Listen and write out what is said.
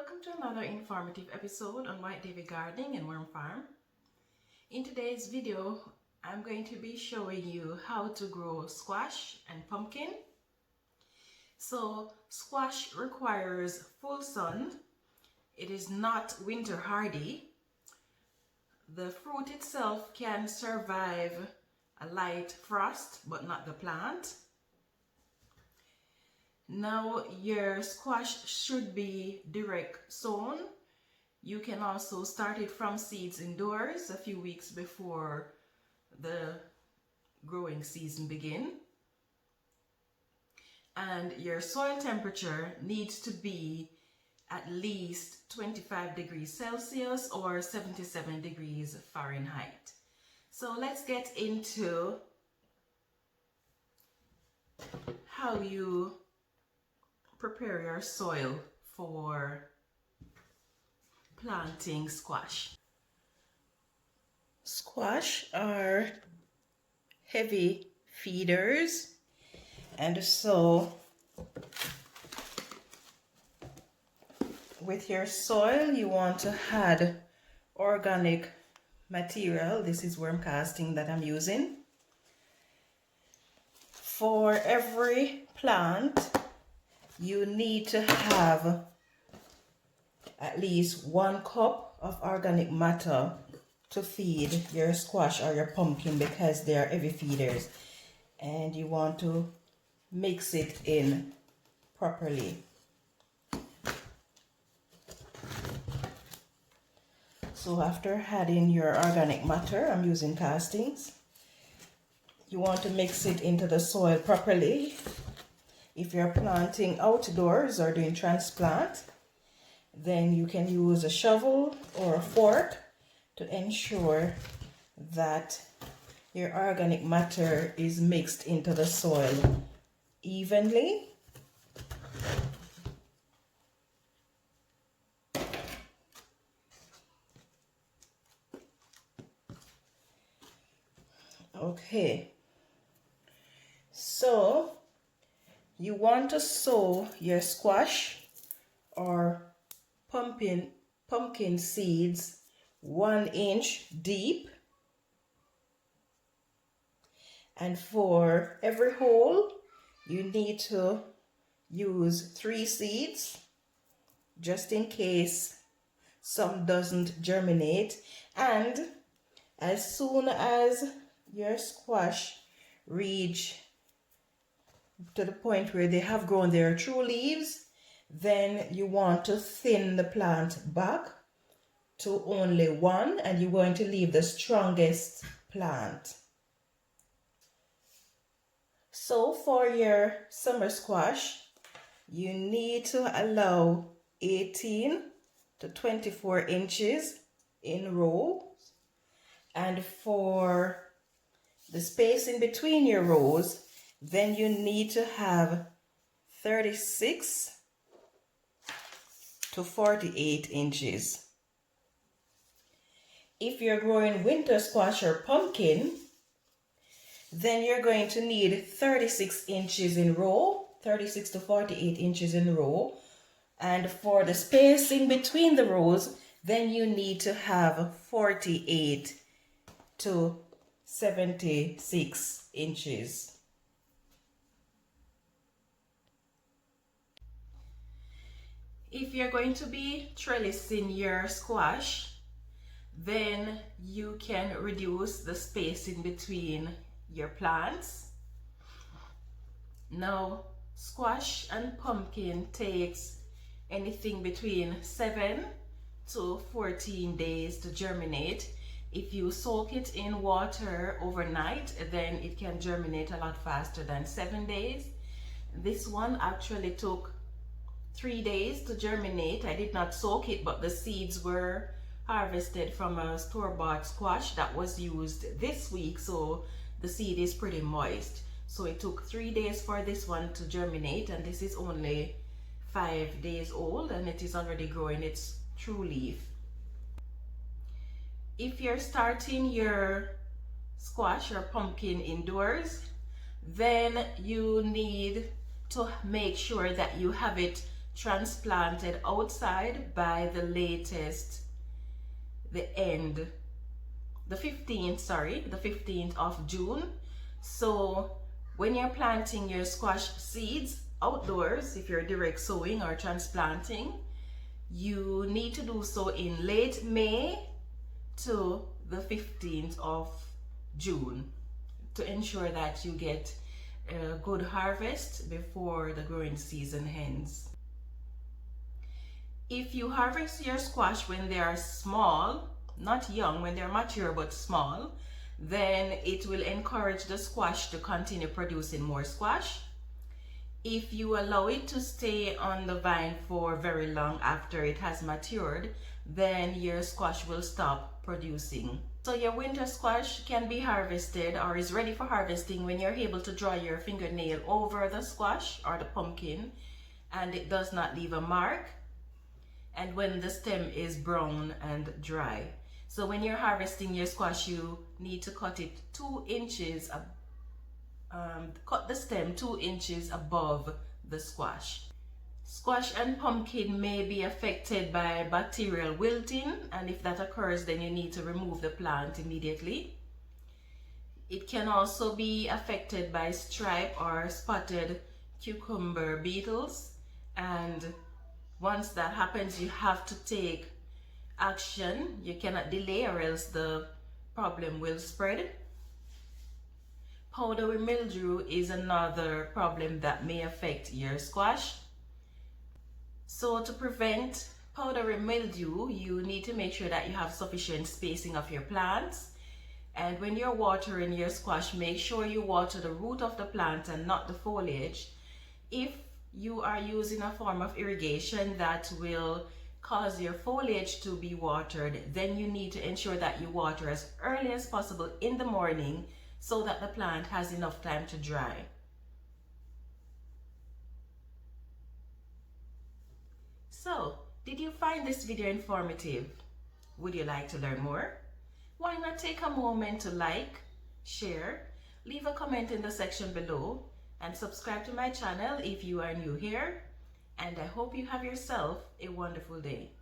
Welcome to another informative episode on White Davy Gardening and Worm Farm. In today's video, I'm going to be showing you how to grow squash and pumpkin. So squash requires full sun. It is not winter hardy. The fruit itself can survive a light frost, but not the plant. Now your squash should be direct sown. You can also start it from seeds indoors a few weeks before the growing season begins. And your soil temperature needs to be at least 25 degrees Celsius or 77 degrees Fahrenheit. So let's get into how you prepare your soil for planting squash. Squash are heavy feeders, and so with your soil you want to add organic material. This is worm casting that I'm using. For every plant you need to have at least 1 cup of organic matter to feed your squash or your pumpkin because they are heavy feeders, and you want to mix it in properly. So after adding your organic matter, I'm using castings, you want to mix it into the soil properly. If you're planting outdoors or doing transplant, then you can use a shovel or a fork to ensure that your organic matter is mixed into the soil evenly. Okay, so you want to sow your squash or pumpkin seeds 1 inch deep, and for every hole you need to use 3 seeds just in case some doesn't germinate. And as soon as your squash reach to the point where they have grown their true leaves, then you want to thin the plant back to only 1, and you're going to leave the strongest plant. So for your summer squash, you need to allow 18 to 24 inches in rows, and for the space in between your rows, then you need to have 36 to 48 inches. If you're growing winter squash or pumpkin, then you're going to need 36 inches in row, 36 to 48 inches in row. And for the spacing between the rows, then you need to have 48 to 76 inches. If you're going to be trellising your squash, then you can reduce the spacing between your plants. Now, squash and pumpkin takes anything between 7 to 14 days to germinate. If you soak it in water overnight, then it can germinate a lot faster than 7 days. This one actually took 3 days to germinate. I did not soak it, but the seeds were harvested from a store-bought squash that was used this week, so the seed is pretty moist. So it took 3 days for this one to germinate, and this is only 5 days old, and it is already growing its true leaf. If you're starting your squash or pumpkin indoors, then you need to make sure that you have it transplanted outside by the 15th of June. So when you're planting your squash seeds outdoors, if you're direct sowing or transplanting, you need to do so in late May to the 15th of June to ensure that you get a good harvest before the growing season ends. If you harvest your squash when they are small, not young, when they're mature but small, then it will encourage the squash to continue producing more squash. If you allow it to stay on the vine for very long after it has matured, then your squash will stop producing. So your winter squash can be harvested or is ready for harvesting when you're able to draw your fingernail over the squash or the pumpkin and it does not leave a mark, and when the stem is brown and dry. So when you're harvesting your squash, you need to cut it 2 inches, cut the stem 2 inches above the squash. Squash and pumpkin may be affected by bacterial wilting, and if that occurs, then you need to remove the plant immediately. It can also be affected by stripe or spotted cucumber beetles, and once that happens, you have to take action. You cannot delay or else the problem will spread. Powdery mildew is another problem that may affect your squash. So to prevent powdery mildew, you need to make sure that you have sufficient spacing of your plants. And when you're watering your squash, make sure you water the root of the plant and not the foliage. If you are using a form of irrigation that will cause your foliage to be watered, then you need to ensure that you water as early as possible in the morning so that the plant has enough time to dry. So, did you find this video informative? Would you like to learn more? Why not take a moment to like, share, leave a comment in the section below, and subscribe to my channel if you are new here. And I hope you have yourself a wonderful day.